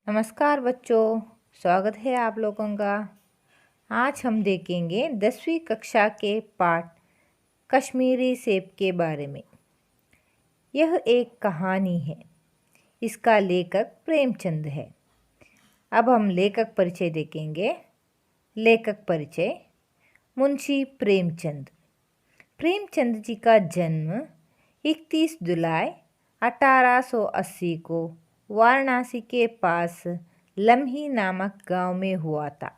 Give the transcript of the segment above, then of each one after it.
नमस्कार बच्चों, स्वागत है आप लोगों का। आज हम देखेंगे 10वीं कक्षा के पाठ कश्मीरी सेब के बारे में। यह एक कहानी है। इसका लेखक प्रेमचंद है। अब हम लेखक परिचय देखेंगे। लेखक परिचय: मुंशी प्रेमचंद। प्रेमचंद जी का जन्म 31 जुलाई 1880 को वाराणसी के पास लम्ही नामक गांव में हुआ था।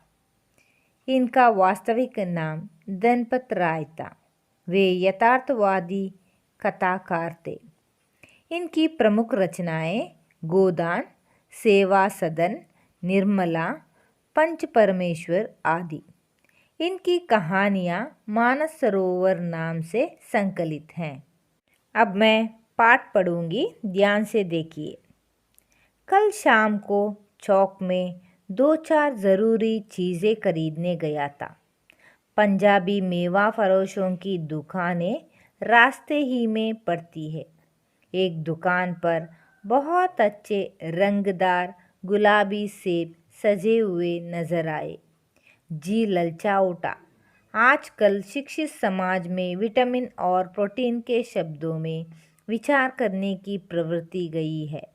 इनका वास्तविक नाम धनपत राय था। वे यथार्थवादी कथाकार थे। इनकी प्रमुख रचनाएं गोदान, सेवा सदन, निर्मला, पंच परमेश्वर आदि। इनकी कहानियां मानस सरोवर नाम से संकलित हैं। अब मैं पाठ पढ़ूंगी, ध्यान से देखिए। कल शाम को चौक में 2-4 ज़रूरी चीज़ें खरीदने गया था। पंजाबी मेवा फरोशों की दुकानें रास्ते ही में पड़ती है। एक दुकान पर बहुत अच्छे रंगदार गुलाबी सेब सजे हुए नजर आए। जी ललचा उठा। आजकल शिक्षित समाज में विटामिन और प्रोटीन के शब्दों में विचार करने की प्रवृत्ति गई है।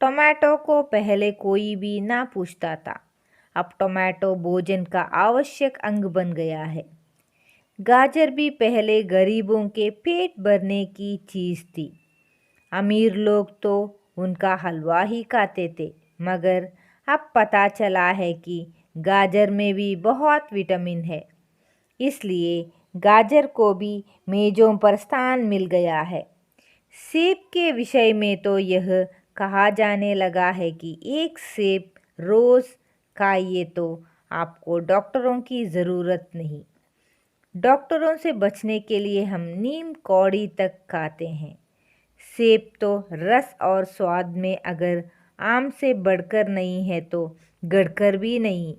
टोमेटो को पहले कोई भी ना पूछता था। अब टोमेटो भोजन का आवश्यक अंग बन गया है। गाजर भी पहले गरीबों के पेट भरने की चीज़ थी। अमीर लोग तो उनका हलवा ही खाते थे, मगर अब पता चला है कि गाजर में भी बहुत विटामिन है। इसलिए गाजर को भी मेज़ों पर स्थान मिल गया है। सेब के विषय में तो यह कहा जाने लगा है कि एक सेब रोज़ खाइए तो आपको डॉक्टरों की ज़रूरत नहीं। डॉक्टरों से बचने के लिए हम नीम कौड़ी तक खाते हैं। सेब तो रस और स्वाद में अगर आम से बढ़कर नहीं है तो गढ़कर भी नहीं।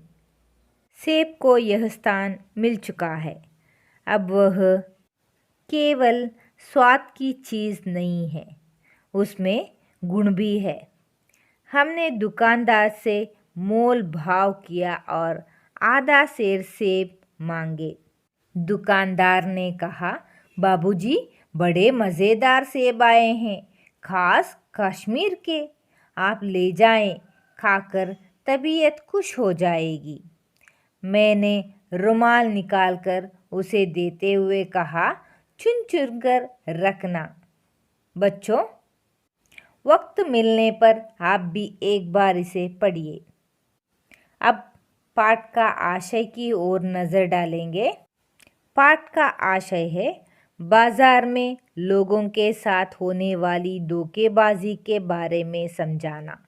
सेब को यह स्थान मिल चुका है। अब वह केवल स्वाद की चीज़ नहीं है, उसमें गुण भी है। हमने दुकानदार से मोल भाव किया और आधा सेर सेब मांगे। दुकानदार ने कहा, बाबूजी, बड़े मज़ेदार सेब आए हैं, खास कश्मीर के। आप ले जाएं, खाकर तबीयत खुश हो जाएगी। मैंने रुमाल निकालकर उसे देते हुए कहा, चुन चुन कर रखना। बच्चों, वक्त मिलने पर आप भी एक बार इसे पढ़िए। अब पाठ का आशय की ओर नज़र डालेंगे। पाठ का आशय है बाजार में लोगों के साथ होने वाली धोखेबाजी के बारे में समझाना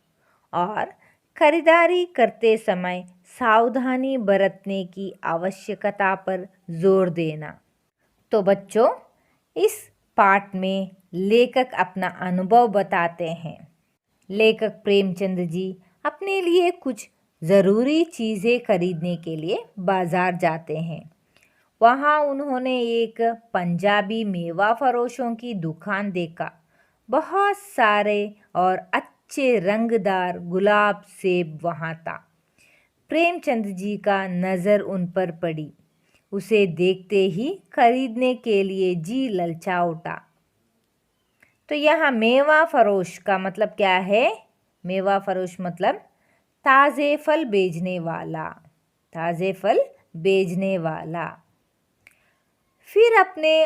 और खरीदारी करते समय सावधानी बरतने की आवश्यकता पर जोर देना। तो बच्चों, इस पाठ में लेखक अपना अनुभव बताते हैं। लेखक प्रेमचंद जी अपने लिए कुछ ज़रूरी चीज़ें खरीदने के लिए बाज़ार जाते हैं। वहाँ उन्होंने एक पंजाबी मेवा फरोशों की दुकान देखा। बहुत सारे और अच्छे रंगदार गुलाब सेब वहाँ था। प्रेमचंद जी का नज़र उन पर पड़ी। उसे देखते ही खरीदने के लिए जी ललचा उठा। तो यहाँ मेवा फरोश का मतलब क्या है? मेवा फरोश मतलब ताज़े फल बेचने वाला। ताज़े फल बेचने वाला। फिर अपने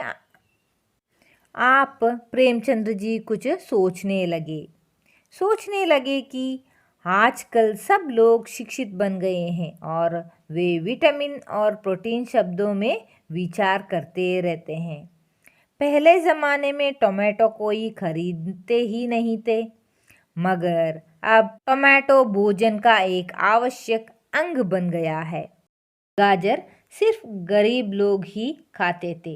आप प्रेमचंद्र जी कुछ सोचने लगे कि आजकल सब लोग शिक्षित बन गए हैं और वे विटामिन और प्रोटीन शब्दों में विचार करते रहते हैं। पहले ज़माने में टोमेटो कोई खरीदते ही नहीं थे, मगर अब टोमेटो भोजन का एक आवश्यक अंग बन गया है। गाजर सिर्फ गरीब लोग ही खाते थे।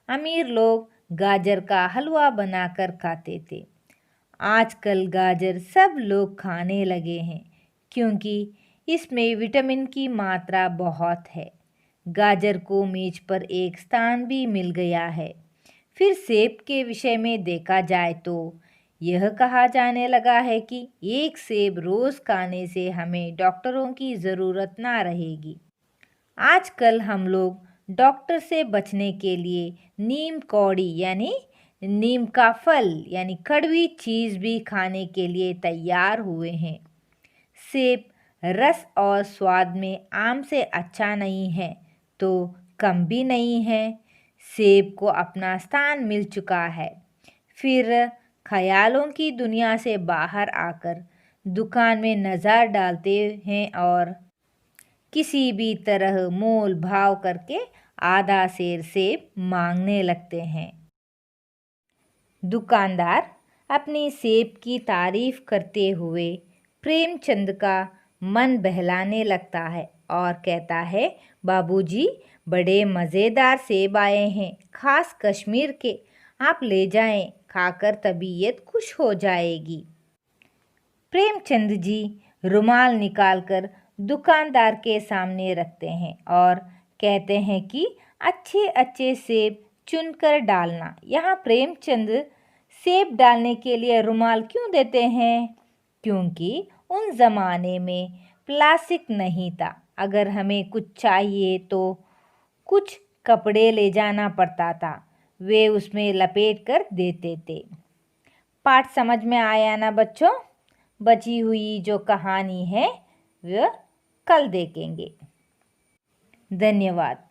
अमीर लोग गाजर का हलवा बनाकर खाते थे। आजकल गाजर सब लोग खाने लगे हैं क्योंकि इसमें विटामिन की मात्रा बहुत है। गाजर को मेज पर एक स्थान भी मिल गया है। फिर सेब के विषय में देखा जाए तो यह कहा जाने लगा है कि एक सेब रोज खाने से हमें डॉक्टरों की ज़रूरत ना रहेगी। आजकल हम लोग डॉक्टर से बचने के लिए नीम कौड़ी यानी नीम का फल यानी कड़वी चीज़ भी खाने के लिए तैयार हुए हैं। सेब रस और स्वाद में आम से अच्छा नहीं है तो कम भी नहीं है। सेब को अपना स्थान मिल चुका है। फिर ख्यालों की दुनिया से बाहर आकर दुकान में नज़र डालते हैं और किसी भी तरह मोल भाव करके आधा सेर सेब मांगने लगते हैं। दुकानदार अपनी सेब की तारीफ करते हुए प्रेमचंद का मन बहलाने लगता है और कहता है, बाबूजी बड़े मज़ेदार सेब आए हैं, खास कश्मीर के, आप ले जाएं, खाकर तबीयत खुश हो जाएगी। प्रेमचंद जी रुमाल निकालकर दुकानदार के सामने रखते हैं और कहते हैं कि अच्छे अच्छे सेब चुनकर डालना। यहाँ प्रेमचंद सेब डालने के लिए रुमाल क्यों देते हैं? क्योंकि उन ज़माने में प्लास्टिक नहीं था। अगर हमें कुछ चाहिए तो कुछ कपड़े ले जाना पड़ता था, वे उसमें लपेट कर देते थे। पाठ समझ में आया ना बच्चों? बची हुई जो कहानी है वह कल देखेंगे। धन्यवाद।